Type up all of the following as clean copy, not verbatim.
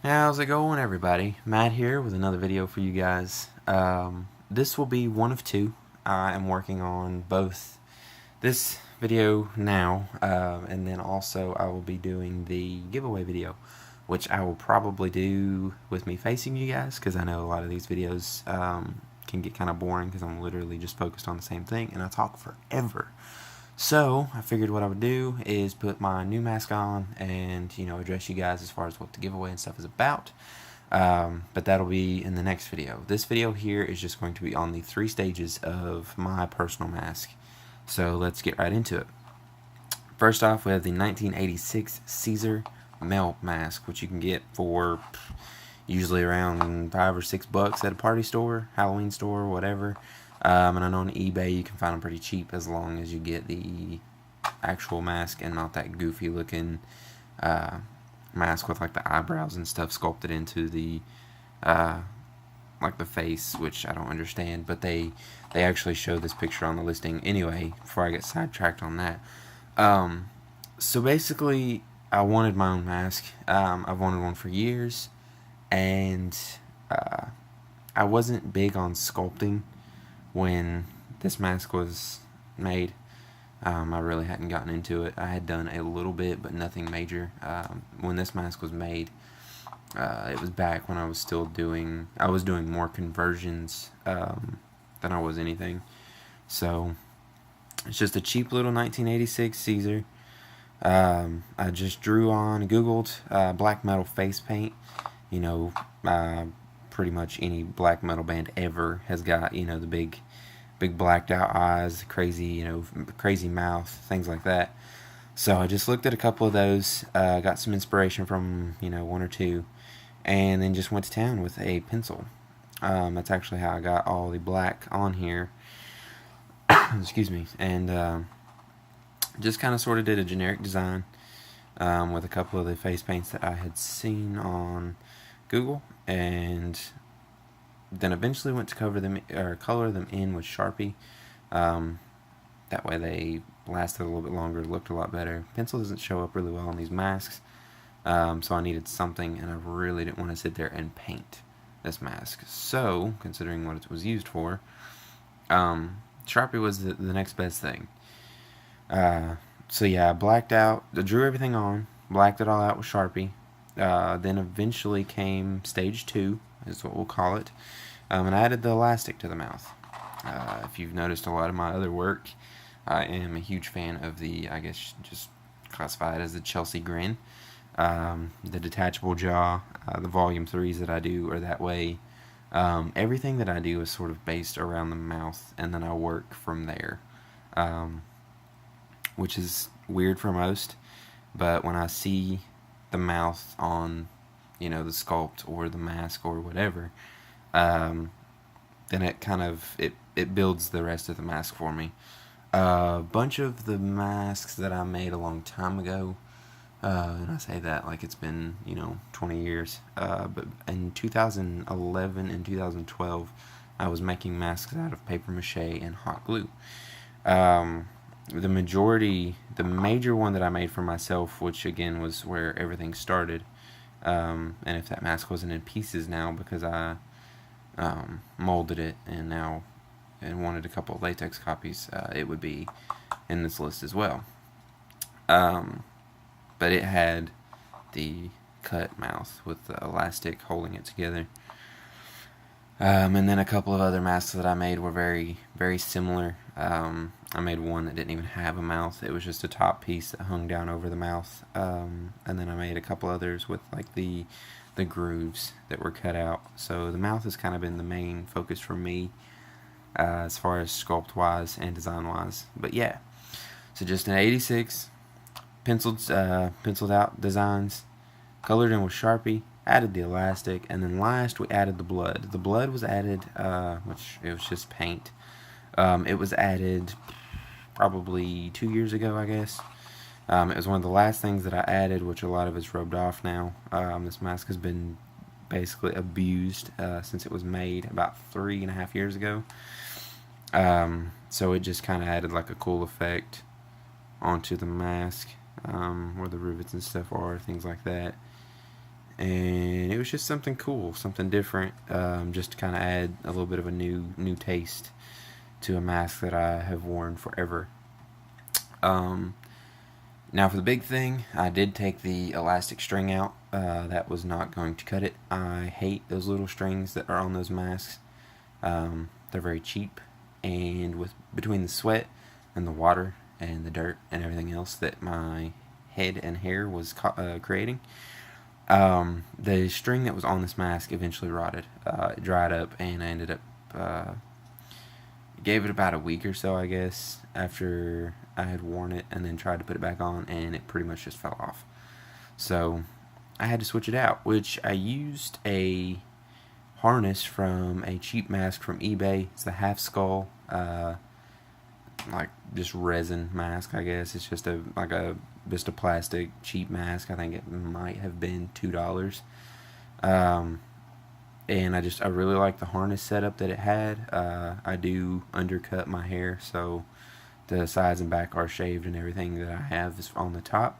How's it going, everybody? Matt here with another video for you guys. This will be one of two. I am working on both this video now, and then also I will be doing the giveaway video, which I will probably do with me facing you guys, because I know a lot of these videos can get kind of boring because I'm literally just focused on the same thing, and I talk forever. So I figured what I would do is put my new mask on and, address you guys as far as what the giveaway and stuff is about. But that'll be in the next video. This video here is just going to be on the 3 stages of my personal mask. So let's get right into it. First off, we have the 1986 Cesar Melt mask, which you can get for usually around $5 or $6 at a party store, Halloween store, whatever. And I know on eBay you can find them pretty cheap as long as you get the actual mask and not that goofy looking mask with like the eyebrows and stuff sculpted into the like the face, which I don't understand, but they actually show this picture on the listing anyway. Before I get sidetracked on that, so basically I wanted my own mask. I've wanted one for years, and I wasn't big on sculpting when this mask was made. I really hadn't gotten into it. I had done a little bit, but nothing major. When this mask was made, it was back when I was doing more conversions than I was anything. So it's just a cheap little 1986 Cesar. I just drew on, Googled black metal face paint. Pretty much any black metal band ever has got, the big blacked out eyes, crazy, crazy mouth, things like that. So I just looked at a couple of those, got some inspiration from, one or two, and then just went to town with a pencil. That's actually how I got all the black on here. Excuse me. And just kind of sort of did a generic design with a couple of the face paints that I had seen on Google, and then eventually went to color them in with Sharpie. That way they lasted a little bit longer, looked a lot better. Pencil doesn't show up really well on these masks, so I needed something, and I really didn't want to sit there and paint this mask. So, considering what it was used for, Sharpie was the next best thing. So yeah, I drew everything on, blacked it all out with Sharpie. Then eventually came stage 2, is what we'll call it, and I added the elastic to the mouth. If you've noticed a lot of my other work, I am a huge fan of the, I guess just classify it as the Chelsea grin, the detachable jaw. The volume 3s that I do are that way. Everything that I do is sort of based around the mouth, and then I work from there, which is weird for most, but when I see the mouth on, the sculpt or the mask or whatever, then it kind of, it builds the rest of the mask for me. A bunch of the masks that I made a long time ago, and I say that like it's been, 20 years, but in 2011 and 2012, I was making masks out of paper mache and hot glue. The major one that I made for myself, which again was where everything started, and if that mask wasn't in pieces now because I molded it and wanted a couple of latex copies, it would be in this list as well. But it had the cut mouth with the elastic holding it together. And then a couple of other masks that I made were very, very similar. I made one that didn't even have a mouth. It was just a top piece that hung down over the mouth. And then I made a couple others with like the grooves that were cut out. So the mouth has kind of been the main focus for me, as far as sculpt wise and design wise. But yeah, so just an 86 penciled out designs, colored in with Sharpie, added the elastic, and then last we added the blood. The blood was added, which it was just paint. It was added probably 2 years ago, I guess. It was one of the last things that I added, which a lot of it's rubbed off now. This mask has been basically abused since it was made about 3.5 years ago. So it just kind of added like a cool effect onto the mask, where the rivets and stuff are, things like that. and it was just something cool, something different, just to kind of add a little bit of a new taste to a mask that I have worn forever. Now for the big thing, I did take the elastic string out. That was not going to cut it. I hate those little strings that are on those masks. They're very cheap, and between the sweat and the water and the dirt and everything else that my head and hair was creating, the string that was on this mask eventually rotted. It dried up, and I ended up gave it about a week or so, I guess, after I had worn it, and then tried to put it back on, and it pretty much just fell off. So I had to switch it out, which I used a harness from a cheap mask from eBay. It's the half skull, like just resin mask, I guess. It's just a plastic cheap mask. I think it might have been $2. And I really like the harness setup that it had. I do undercut my hair, so the sides and back are shaved, and everything that I have is on the top.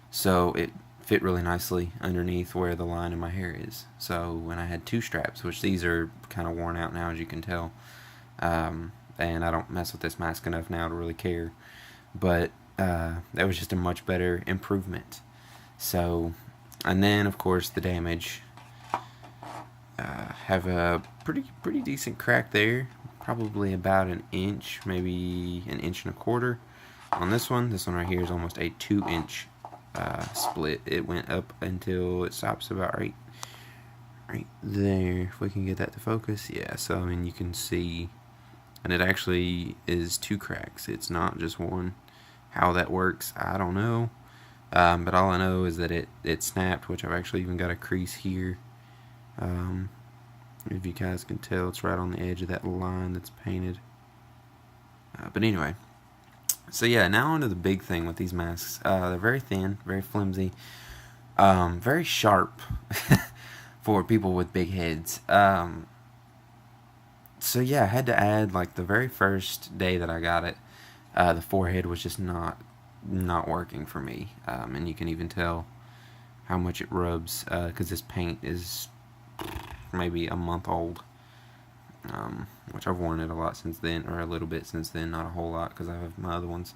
So it fit really nicely underneath where the line in my hair is. So when I had 2 straps, which these are kind of worn out now, as you can tell, and I don't mess with this mask enough now to really care, but that was just a much better improvement. So, and then of course the damage. Have a pretty decent crack there, probably about an inch, maybe an inch and a quarter on this one. This one right here is almost a 2-inch split. It went up until it stops about right there. If we can get that to focus, yeah. So I mean, you can see, and it actually is 2 cracks. It's not just one. How that works, I don't know. But all I know is that it snapped, which I've actually even got a crease here. If you guys can tell, it's right on the edge of that line that's painted. But anyway, so yeah, now onto the big thing with these masks. They're very thin, very flimsy, very sharp for people with big heads. So yeah, I had to add, like, the very first day that I got it, the forehead was just not working for me, and you can even tell how much it rubs, because this paint is maybe a month old, which I've worn it a lot since then, or a little bit since then, not a whole lot because I have my other ones.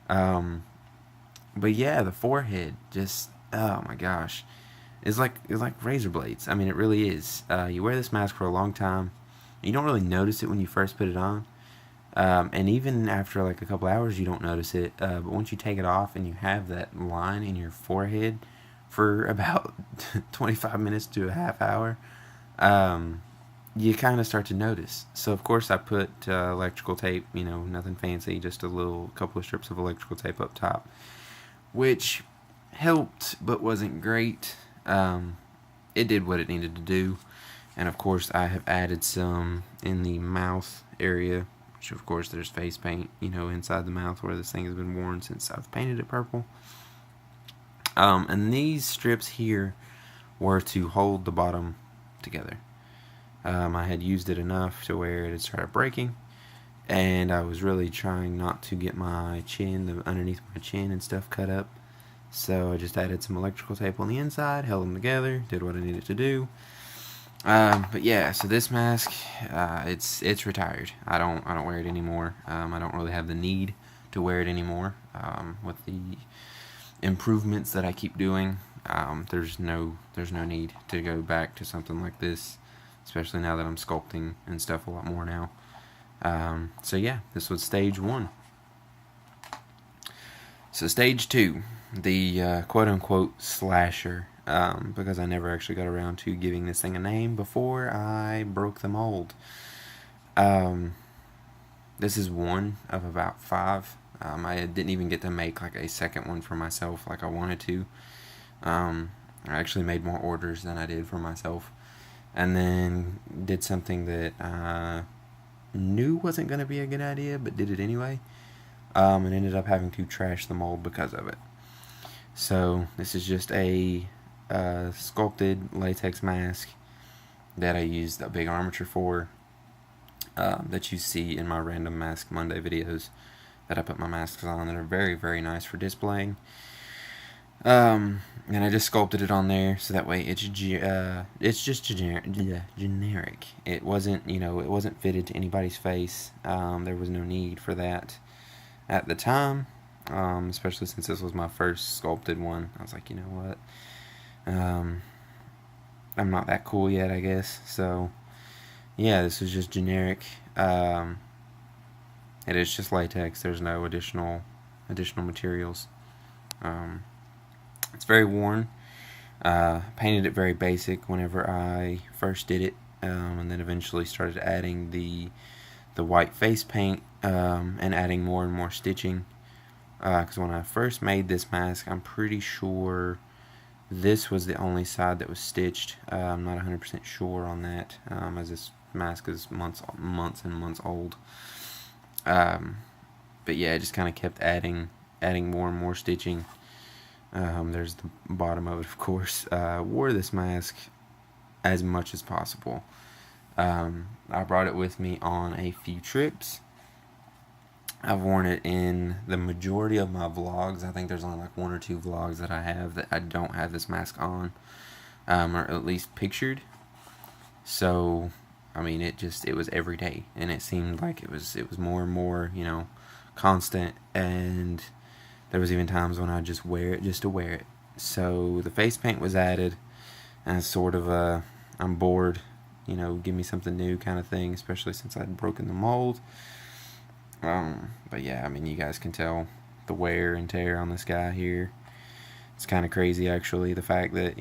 But yeah, the forehead just, oh my gosh, it's like razor blades. I mean, it really is. You wear this mask for a long time, you don't really notice it when you first put it on, and even after like a couple hours you don't notice it, but once you take it off and you have that line in your forehead for about 25 minutes to a half hour, you kind of start to notice. So of course I put electrical tape, nothing fancy, just a couple of strips of electrical tape up top, which helped but wasn't great. It did what it needed to do, and of course I have added some in the mouth area, which of course there's face paint, inside the mouth where this thing has been worn since I've painted it purple. And these strips here were to hold the bottom together. I had used it enough to where it had started breaking, and I was really trying not to get my chin, underneath my chin and stuff, cut up. So I just added some electrical tape on the inside, held them together, did what I needed to do. But yeah, so this mask, it's retired. I don't wear it anymore. I don't really have the need to wear it anymore. With the improvements that I keep doing, there's no need to go back to something like this, especially now that I'm sculpting and stuff a lot more now. So yeah, this was stage 1. So stage 2, the quote-unquote slasher, because I never actually got around to giving this thing a name before I broke the mold. This is one of about 5. I didn't even get to make like a second one for myself like I wanted to. I actually made more orders than I did for myself, and then did something that I knew wasn't going to be a good idea, but did it anyway, and ended up having to trash the mold because of it. So this is just a sculpted latex mask that I used a big armature for, that you see in my Random Mask Monday videos that I put my masks on, that are very, very nice for displaying. And I just sculpted it on there so that way it's just generic. Yeah, generic. It wasn't, it wasn't fitted to anybody's face. There was no need for that at the time, especially since this was my first sculpted one. I was like, you know what? I'm not that cool yet, I guess. So, yeah, this is just generic. It is just latex. There's no additional materials. It's very worn. Painted it very basic whenever I first did it, and then eventually started adding the white face paint, and adding more and more stitching. Because when I first made this mask, I'm pretty sure this was the only side that was stitched. I'm not 100% sure on that, as this mask is months and months old. But yeah, I just kind of kept adding more and more stitching. There's the bottom of it, of course. Wore this mask as much as possible. I brought it with me on a few trips. I've worn it in the majority of my vlogs. I think there's only like 1 or 2 vlogs that I have that I don't have this mask on, or at least pictured. So, I mean, it was every day, and it seemed like it was more and more, constant. And there was even times when I'd just wear it just to wear it. So the face paint was added as sort of a, I'm bored, give me something new kind of thing, especially since I'd broken the mold. But yeah, I mean, you guys can tell the wear and tear on this guy here. It's kind of crazy, actually, the fact that,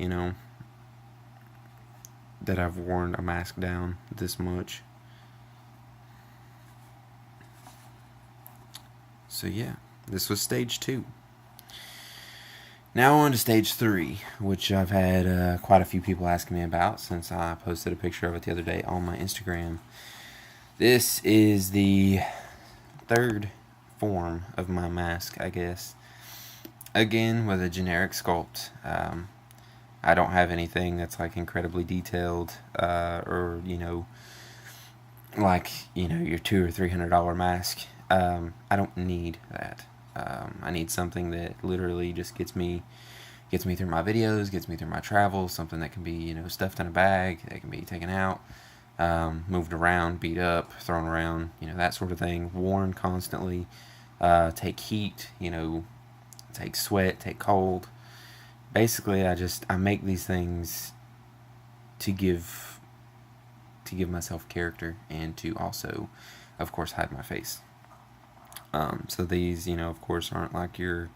that I've worn a mask down this much. So yeah, this was stage 2. Now on to stage 3, which I've had quite a few people asking me about since I posted a picture of it the other day on my Instagram. This is the 3rd form of my mask, I guess. Again, with a generic sculpt. I don't have anything that's like incredibly detailed, or like your $200 or $300 mask. I don't need that. I need something that literally just gets me through my videos, gets me through my travels, something that can be, stuffed in a bag, that can be taken out, moved around, beat up, thrown around, that sort of thing, worn constantly, take heat, take sweat, take cold. Basically, I make these things to give myself character, and to also, of course, hide my face. So these, of course, aren't like your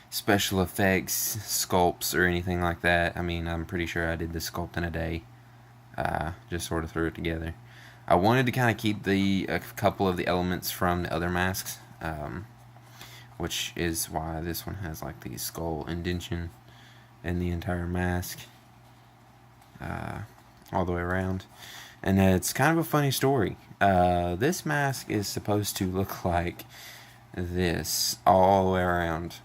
special effects sculpts or anything like that. I mean, I'm pretty sure I did this sculpt in a day. Just sort of threw it together. I wanted to kind of keep a couple of the elements from the other masks, which is why this one has like the skull indentation in the entire mask, all the way around. And it's kind of a funny story. This mask is supposed to look like this all the way around.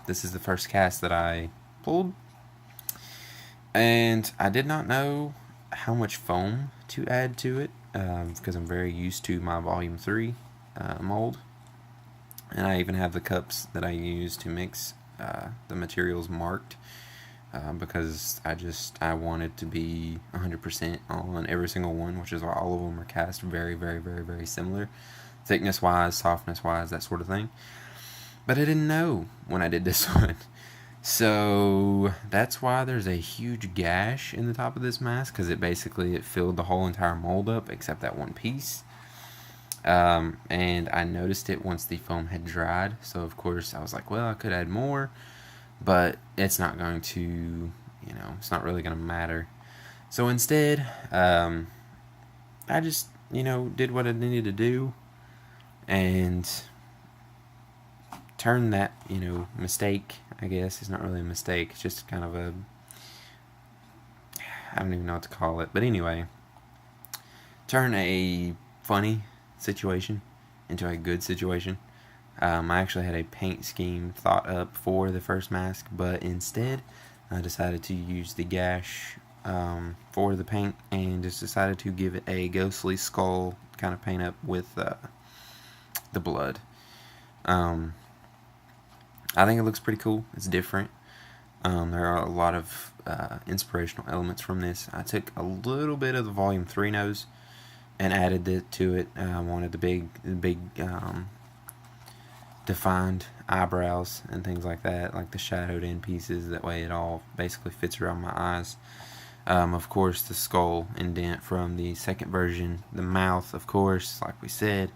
This is the first cast that I pulled, and I did not know how much foam to add to it, because I'm very used to my volume 3 mold, and I even have the cups that I use to mix the materials marked, because I wanted to be 100% on every single one, which is why all of them are cast very, very, very, very similar, thickness wise, softness wise, that sort of thing. But I didn't know when I did this one. So that's why there's a huge gash in the top of this mask, because it filled the whole entire mold up except that one piece. And I noticed it once the foam had dried, so of course I was like, well, I could add more, but it's not going to, it's not really going to matter. So instead, I just, did what I needed to do, and turn that, mistake, I guess. It's not really a mistake. It's just kind of I don't even know what to call it. But anyway, turn a funny situation into a good situation. I actually had a paint scheme thought up for the first mask, but instead I decided to use the gash for the paint, and just decided to give it a ghostly skull kind of paint up with the blood. I think it looks pretty cool. It's different. There are a lot of inspirational elements from this. I took a little bit of the Volume 3 nose and added it to it. I wanted the big defined eyebrows and things like that, like the shadowed in pieces. That way it all basically fits around my eyes. Of course, the skull indent from the second version. The mouth, of course, like we said.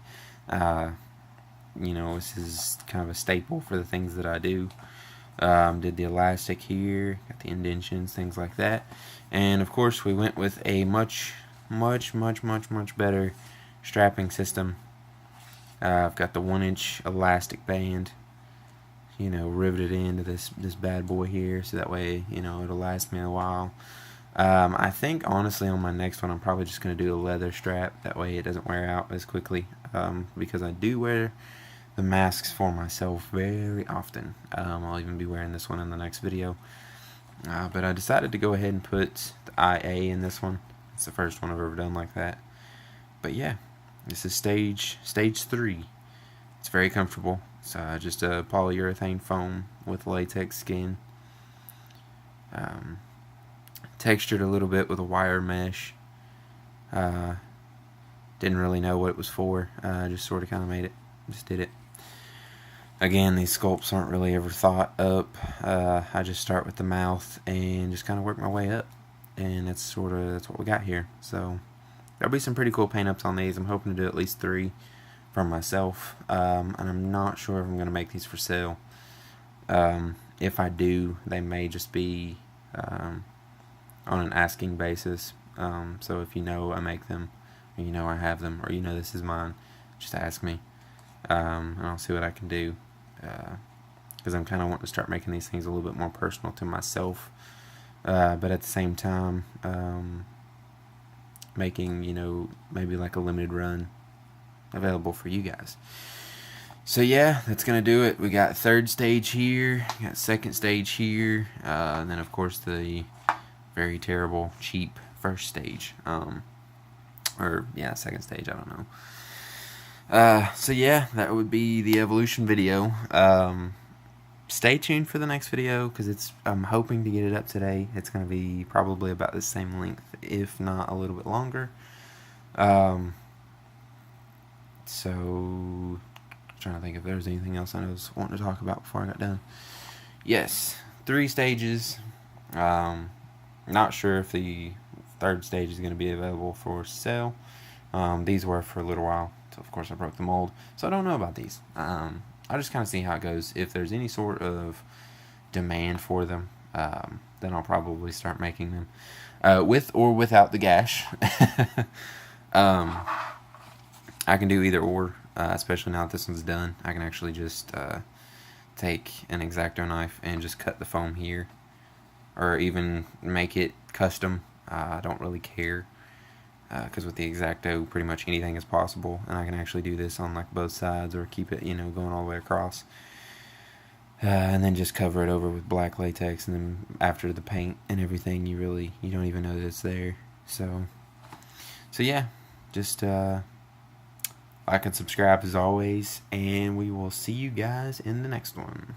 You know, this is kind of a staple for the things that I do. Did the elastic here, got the indentions, things like that. And of course we went with a much better strapping system. I've got the 1-inch elastic band, you know, riveted into this bad boy here, so that way, you know, it'll last me a while. I think honestly on my next one I'm probably just going to do a leather strap, that way it doesn't wear out as quickly, because I do wear the masks for myself very often. I'll even be wearing this one in the next video. But I decided to go ahead and put the IA in this one. It's the first one I've ever done like that. But yeah, this is stage 3. It's very comfortable. It's just a polyurethane foam with latex skin. Textured a little bit with a wire mesh. Didn't really know what it was for. Just sort of kind of made it. Just did it. Again, these sculpts aren't really ever thought up. I just start with the mouth and just kind of work my way up, and that's what we got here. So there'll be some pretty cool paint ups on these. I'm hoping to do at least 3 from myself, and I'm not sure if I'm going to make these for sale. If I do, they may just be on an asking basis. So if you know I make them, or you know I have them, or you know this is mine, just ask me, and I'll see what I can do. Because I'm kind of wanting to start making these things a little bit more personal to myself, but at the same time, making, you know, maybe like a limited run available for you guys. So yeah, that's gonna do it. We got 3rd stage here, got 2nd stage here, and then of course the very terrible, cheap 1st stage, or yeah, 2nd stage, I don't know. So yeah, that would be the evolution video. Stay tuned for the next video, because I'm hoping to get it up today. It's going to be probably about the same length, if not a little bit longer. So, I'm trying to think if there's anything else I was wanting to talk about before I got done. Yes, 3 stages. Not sure if the 3rd stage is going to be available for sale. These were for a little while. So of course I broke the mold, so I don't know about these. I'll just kind of see how it goes. If there's any sort of demand for them, then I'll probably start making them, with or without the gash. I can do either or, especially now that this one's done. I can actually just take an X-Acto knife and just cut the foam here, or even make it custom. I don't really care. Because with the X-Acto, pretty much anything is possible, and I can actually do this on like both sides, or keep it, you know, going all the way across, and then just cover it over with black latex, and then after the paint and everything, you don't even know that it's there. So yeah, just like and subscribe as always, and we will see you guys in the next one.